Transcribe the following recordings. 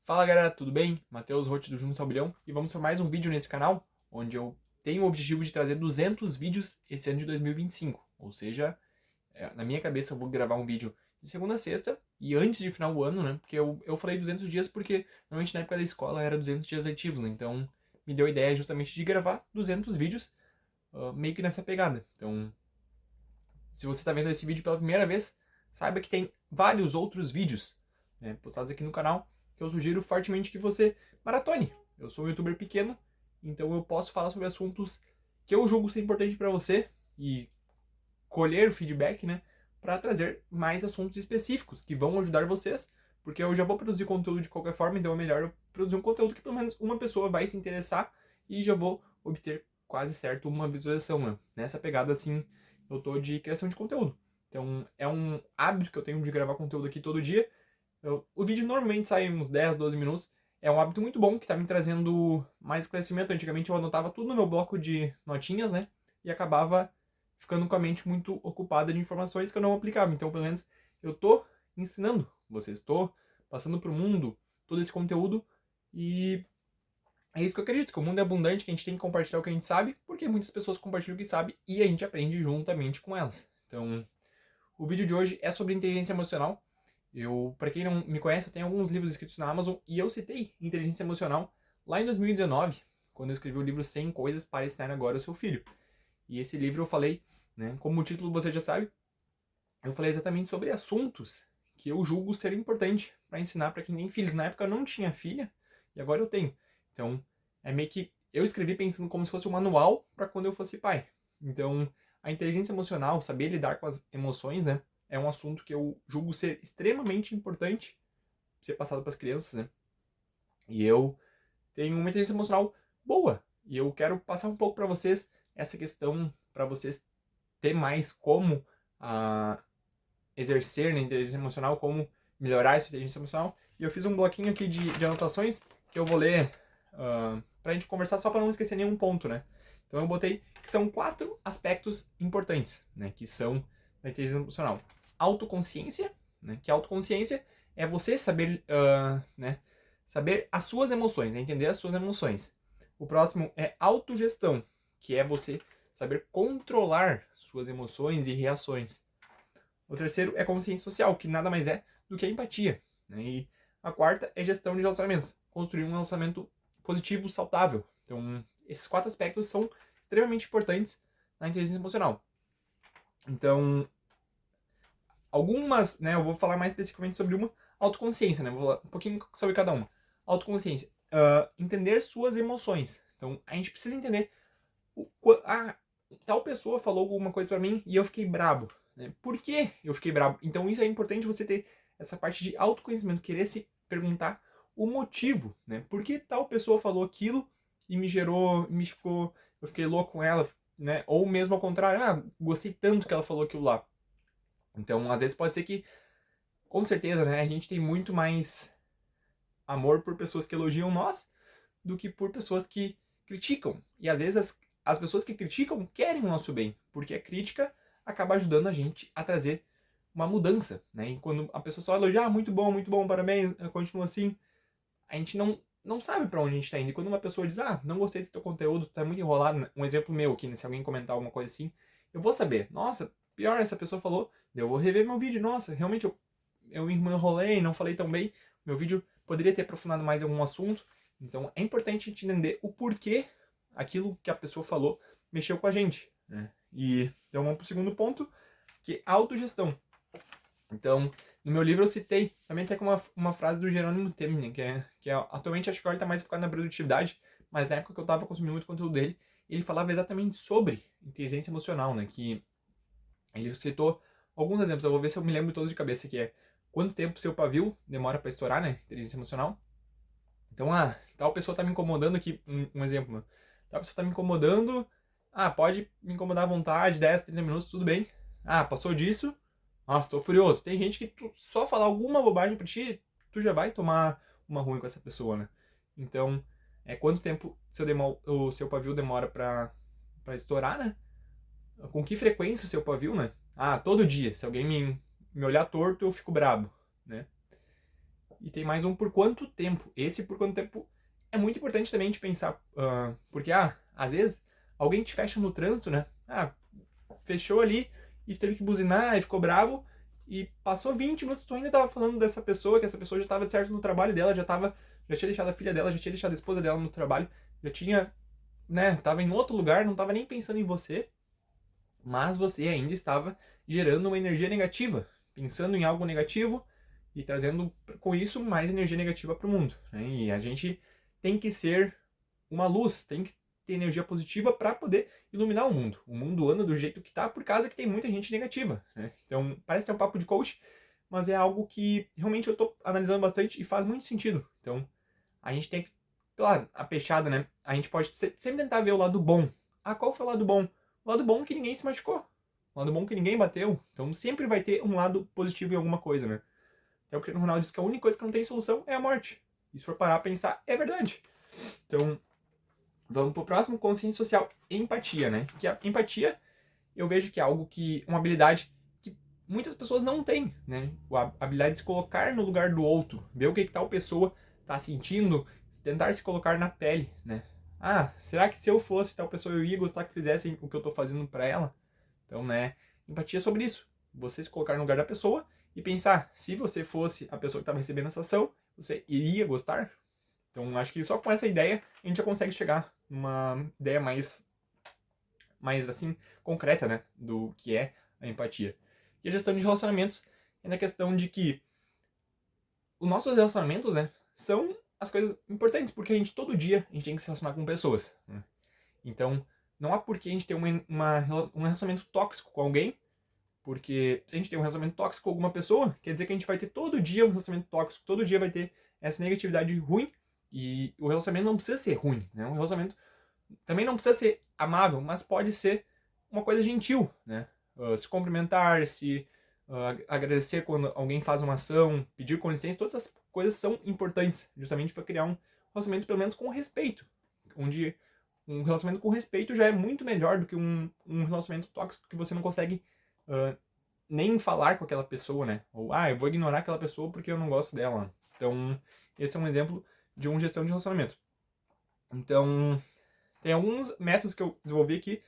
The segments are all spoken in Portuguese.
Fala galera, tudo bem? Matheus Rotti do Juno Salbilhão e vamos para mais um vídeo nesse canal, onde eu tenho o objetivo de trazer 200 vídeos esse ano de 2025. Ou seja, na minha cabeça eu vou gravar um vídeo de segunda a sexta e antes de final do ano, né? Porque eu falei 200 dias porque normalmente na época da escola era 200 dias letivos, né? Então me deu a ideia justamente de gravar 200 vídeos meio que nessa pegada. Então, se você está vendo esse vídeo pela primeira vez, saiba que tem vários outros vídeos, né, postados aqui no canal que eu sugiro fortemente que você maratone. Eu sou um youtuber pequeno, então eu posso falar sobre assuntos que eu julgo ser importante para você e colher o feedback, né, para trazer mais assuntos específicos que vão ajudar vocês, porque eu já vou produzir conteúdo de qualquer forma, então é melhor eu produzir um conteúdo que pelo menos uma pessoa vai se interessar e já vou obter quase certo uma visualização, né? Nessa pegada assim, eu tô de criação de conteúdo. Então é um hábito que eu tenho de gravar conteúdo aqui todo dia. O vídeo normalmente sai uns 10, 12 minutos. É um hábito muito bom que tá me trazendo mais esclarecimento. Antigamente eu anotava tudo no meu bloco de notinhas, né? E acabava ficando com a mente muito ocupada de informações que eu não aplicava. Então, pelo menos, eu tô ensinando vocês, estou passando pro mundo todo esse conteúdo e é isso que eu acredito, que o mundo é abundante, que a gente tem que compartilhar o que a gente sabe, porque muitas pessoas compartilham o que sabe e a gente aprende juntamente com elas. Então, o vídeo de hoje é sobre inteligência emocional. Para quem não me conhece, eu tenho alguns livros escritos na Amazon e eu citei inteligência emocional lá em 2019, quando eu escrevi o livro 100 coisas para ensinar agora o seu filho. E esse livro eu falei, né, como o título você já sabe, eu falei exatamente sobre assuntos que eu julgo ser importante para ensinar para quem tem filhos. Na época eu não tinha filha e agora eu tenho. Então, é meio que eu escrevi pensando como se fosse um manual para quando eu fosse pai. Então, a inteligência emocional, saber lidar com as emoções, né, é um assunto que eu julgo ser extremamente importante ser passado para as crianças, né? E eu tenho uma inteligência emocional boa e eu quero passar um pouco para vocês essa questão para vocês ter mais como a exercer na inteligência emocional, como melhorar essa inteligência emocional. E eu fiz um bloquinho aqui de anotações que eu vou ler pra gente conversar só para não esquecer nenhum ponto, né? Então eu botei que são 4 aspectos importantes, né? Que são da inteligência emocional. Autoconsciência, né? Que autoconsciência é você saber, né? Saber as suas emoções, né? Entender as suas emoções. O próximo é autogestão, que é você saber controlar suas emoções e reações. O terceiro é consciência social, que nada mais é do que a empatia. Né? E a quarta é gestão de relacionamentos, construir um relacionamento positivo, saudável. Então, esses 4 aspectos são extremamente importantes na inteligência emocional. Então, algumas, né, eu vou falar mais especificamente sobre uma, autoconsciência, né? Vou falar um pouquinho sobre cada uma. Autoconsciência, entender suas emoções. Então, a gente precisa entender tal pessoa falou alguma coisa pra mim e eu fiquei brabo. Né? Por que eu fiquei brabo? Então isso é importante você ter essa parte de autoconhecimento, querer se perguntar o motivo, né? Por que tal pessoa falou aquilo e eu fiquei louco com ela, né? Ou mesmo ao contrário, gostei tanto que ela falou aquilo lá. Então, às vezes pode ser que, com certeza, né, a gente tem muito mais amor por pessoas que elogiam nós do que por pessoas que criticam. E às vezes as pessoas que criticam querem o nosso bem, porque a crítica acaba ajudando a gente a trazer uma mudança, né? E quando a pessoa só elogia, muito bom, parabéns, continua assim, a gente não sabe para onde a gente está indo. E quando uma pessoa diz, não gostei desse teu conteúdo, tá muito enrolado, né? Um exemplo meu aqui, né? Se alguém comentar alguma coisa assim, eu vou saber, nossa, pior, essa pessoa falou, eu vou rever meu vídeo, nossa, realmente eu me enrolei, não falei tão bem, meu vídeo poderia ter aprofundado mais em algum assunto. Então é importante a gente entender o porquê aquilo que a pessoa falou mexeu com a gente. Né? E então vamos para o segundo ponto, que é autogestão. Então, no meu livro eu citei também até com uma frase do Jerônimo Temne, que é atualmente acho que ele está mais focado na produtividade, mas na época que eu estava consumindo muito conteúdo dele, ele falava exatamente sobre inteligência emocional, né? Que ele citou alguns exemplos, eu vou ver se eu me lembro todos de cabeça, que é quanto tempo seu pavio demora para estourar, né? Inteligência emocional. Então, tal pessoa tá me incomodando aqui, um exemplo, né? Tal pessoa tá me incomodando, pode me incomodar à vontade, 10, 30 minutos, tudo bem. Passou disso, nossa, tô furioso. Tem gente que tu só falar alguma bobagem pra ti, tu já vai tomar uma ruim com essa pessoa, né? Então, quanto tempo o seu pavio demora pra estourar, né? Com que frequência o seu pavio, né? Todo dia. Se alguém me olhar torto, eu fico brabo, né? E tem mais um por quanto tempo. Esse por quanto tempo é muito importante também de pensar, porque, às vezes, alguém te fecha no trânsito, né? Fechou ali e teve que buzinar e ficou bravo, e passou 20 minutos, tu ainda tava falando dessa pessoa, que essa pessoa já tava de certo no trabalho dela, já tinha deixado a filha dela, já tinha deixado a esposa dela no trabalho, já tinha, né, tava em outro lugar, não tava nem pensando em você, mas você ainda estava gerando uma energia negativa, pensando em algo negativo e trazendo com isso mais energia negativa para o mundo, né? E a gente tem que ser uma luz, tem que ter energia positiva para poder iluminar o mundo. O mundo anda do jeito que tá por causa que tem muita gente negativa, né? Então, parece ter um papo de coach, mas é algo que realmente eu tô analisando bastante e faz muito sentido. Então, a gente tem que, claro, a peixada, né? A gente pode sempre tentar ver o lado bom. Qual foi o lado bom? O lado bom é que ninguém se machucou. O lado bom é que ninguém bateu. Então, sempre vai ter um lado positivo em alguma coisa, né? Até o Cristiano Ronaldo diz que a única coisa que não tem solução é a morte. E se for parar a pensar, é verdade. Então, vamos pro próximo, consciência social, empatia, né? Que a empatia, eu vejo que é algo que, uma habilidade que muitas pessoas não têm, né? A habilidade de se colocar no lugar do outro, ver o que tal pessoa tá sentindo, tentar se colocar na pele, né? Será que se eu fosse tal pessoa eu ia gostar que fizessem o que eu tô fazendo para ela? Então, né, empatia é sobre isso. Você se colocar no lugar da pessoa e pensar, se você fosse a pessoa que estava recebendo essa ação, você iria gostar? Então, acho que só com essa ideia a gente já consegue chegar numa ideia mais assim, concreta, né, do que é a empatia. E a gestão de relacionamentos é na questão de que os nossos relacionamentos, né, são as coisas importantes, porque todo dia a gente tem que se relacionar com pessoas, né? Então, não há por que a gente ter um relacionamento tóxico com alguém, porque se a gente tem um relacionamento tóxico com alguma pessoa, quer dizer que a gente vai ter todo dia um relacionamento tóxico, todo dia vai ter essa negatividade ruim, e o relacionamento não precisa ser ruim, né? Um relacionamento também não precisa ser amável, mas pode ser uma coisa gentil, né? Se cumprimentar, se agradecer quando alguém faz uma ação, pedir com licença, todas essas coisas são importantes, justamente para criar um relacionamento pelo menos com respeito, onde um relacionamento com respeito já é muito melhor do que um relacionamento tóxico que você não consegue nem falar com aquela pessoa, né? Ou, eu vou ignorar aquela pessoa porque eu não gosto dela. Então, esse é um exemplo de uma gestão de relacionamento. Então, tem alguns métodos que eu desenvolvi aqui.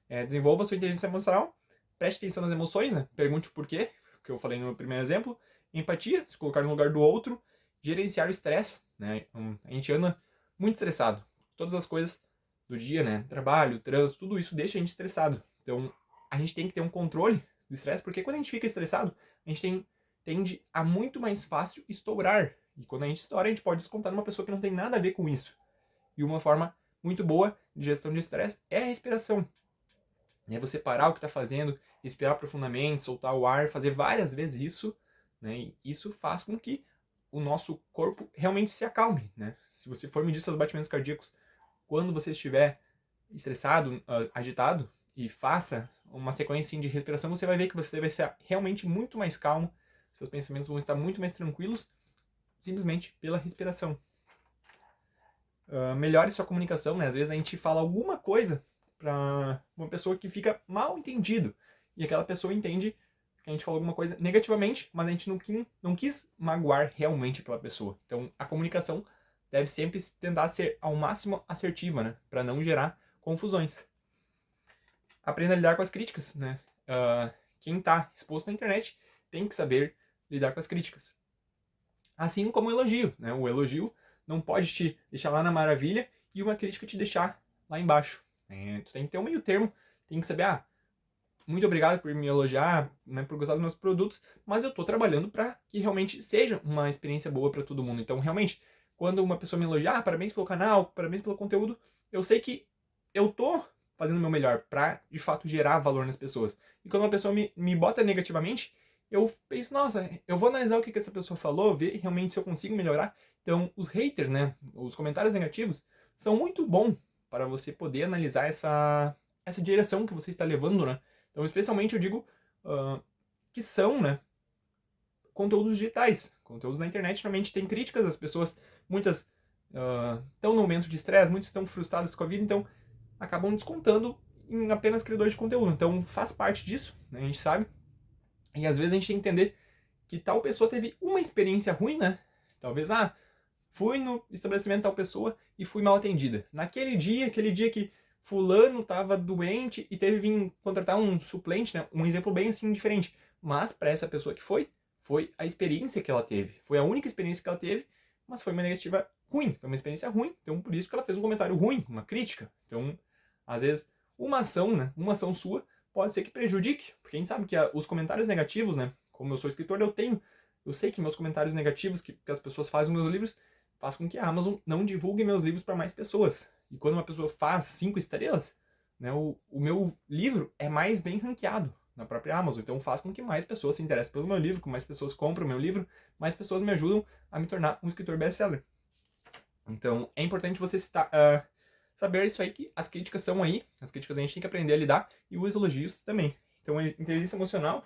Desenvolva sua inteligência emocional, preste atenção nas emoções, né? Pergunte o porquê, que eu falei no primeiro exemplo. Empatia, se colocar no lugar do outro. Gerenciar o estresse, né? A gente anda muito estressado. Todas as coisas do dia, né? Trabalho, trânsito, tudo isso deixa a gente estressado. Então, a gente tem que ter um controle do estresse, porque quando a gente fica estressado, a gente tende a muito mais fácil estourar. E quando a gente estoura, a gente pode descontar numa pessoa que não tem nada a ver com isso. E uma forma muito boa de gestão de estresse é a respiração. É você parar o que está fazendo, respirar profundamente, soltar o ar, fazer várias vezes isso, né? E isso faz com que o nosso corpo realmente se acalme, né? Se você for medir seus batimentos cardíacos quando você estiver estressado, agitado, e faça uma sequência de respiração, você vai ver que você vai ser realmente muito mais calmo, seus pensamentos vão estar muito mais tranquilos, simplesmente pela respiração. Melhore sua comunicação, né? Às vezes a gente fala alguma coisa para uma pessoa que fica mal entendido, e aquela pessoa entende que a gente falou alguma coisa negativamente, mas a gente não quis magoar realmente aquela pessoa. Então a comunicação deve sempre tentar ser ao máximo assertiva, né? Para não gerar confusões. Aprenda a lidar com as críticas, né? Quem está exposto na internet tem que saber lidar com as críticas. Assim como o elogio, né? O elogio não pode te deixar lá na maravilha e uma crítica te deixar lá embaixo. Tu tem que ter um meio termo, tem que saber, muito obrigado por me elogiar, né, por gostar dos meus produtos, mas eu estou trabalhando para que realmente seja uma experiência boa para todo mundo. Então, realmente, quando uma pessoa me elogia, parabéns pelo canal, parabéns pelo conteúdo, eu sei que eu tô fazendo o meu melhor para, de fato, gerar valor nas pessoas. E quando uma pessoa me bota negativamente, eu penso, nossa, eu vou analisar o que essa pessoa falou, ver realmente se eu consigo melhorar. Então, os haters, né, os comentários negativos, são muito bons para você poder analisar essa direção que você está levando, né? Então, especialmente eu digo que são, né, conteúdos digitais. Conteúdos na internet normalmente tem críticas, as pessoas, muitas estão no momento de estresse, muitas estão frustradas com a vida, então acabam descontando em apenas criadores de conteúdo. Então faz parte disso, né, a gente sabe. E às vezes a gente tem que entender que tal pessoa teve uma experiência ruim, né? Talvez, fui no estabelecimento de tal pessoa e fui mal atendida. Aquele dia que fulano estava doente e teve que vir contratar um suplente, né? Um exemplo bem assim diferente. Mas para essa pessoa que foi a experiência que ela teve. Foi a única experiência que ela teve, mas foi uma negativa ruim. Foi uma experiência ruim. Então por isso que ela fez um comentário ruim, uma crítica. Então, às vezes, uma ação, né? Uma ação sua pode ser que prejudique. Porque a gente sabe que os comentários negativos, né? Como eu sou escritor, eu sei que meus comentários negativos que as pessoas fazem nos meus livros faz com que a Amazon não divulgue meus livros para mais pessoas. E quando uma pessoa faz 5 estrelas, né, o meu livro é mais bem ranqueado na própria Amazon. Então faz com que mais pessoas se interessem pelo meu livro, que mais pessoas compram o meu livro, mais pessoas me ajudam a me tornar um escritor best-seller. Então é importante você saber isso aí, que as críticas são aí, as críticas a gente tem que aprender a lidar, e os elogios também. Então a inteligência emocional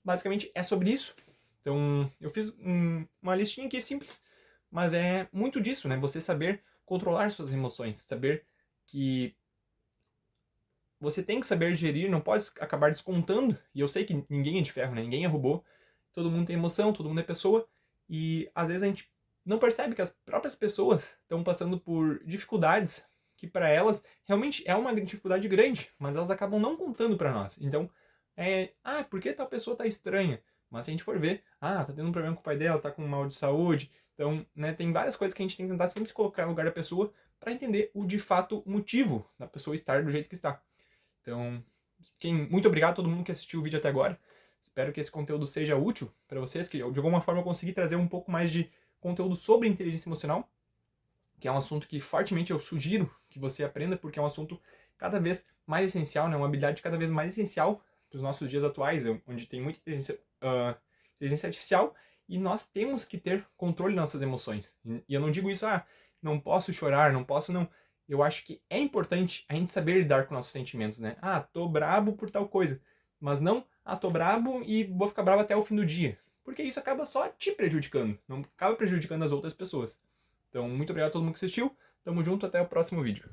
basicamente é sobre isso. Então eu fiz uma listinha aqui simples, mas é muito disso, né? Você saber controlar suas emoções, saber que você tem que saber gerir, não pode acabar descontando. E eu sei que ninguém é de ferro, né? Ninguém é robô. Todo mundo tem emoção, todo mundo é pessoa. E às vezes a gente não percebe que as próprias pessoas estão passando por dificuldades que para elas realmente é uma dificuldade grande, mas elas acabam não contando para nós. Então, por que tal pessoa tá estranha? Mas se a gente for ver, tá tendo um problema com o pai dela, tá com mal de saúde. Então, né, tem várias coisas que a gente tem que tentar sempre se colocar no lugar da pessoa para entender o de fato motivo da pessoa estar do jeito que está. Então, muito obrigado a todo mundo que assistiu o vídeo até agora. Espero que esse conteúdo seja útil para vocês, que de alguma forma eu consegui trazer um pouco mais de conteúdo sobre inteligência emocional, que é um assunto que fortemente eu sugiro que você aprenda, porque é um assunto cada vez mais essencial, né? Uma habilidade cada vez mais essencial para os nossos dias atuais, onde tem muita inteligência artificial, e nós temos que ter controle das nossas emoções. E eu não digo isso, não posso chorar, não posso, não. Eu acho que é importante a gente saber lidar com nossos sentimentos, né? Tô brabo por tal coisa. Mas não, tô brabo e vou ficar bravo até o fim do dia. Porque isso acaba só te prejudicando, não acaba prejudicando as outras pessoas. Então, muito obrigado a todo mundo que assistiu. Tamo junto, até o próximo vídeo.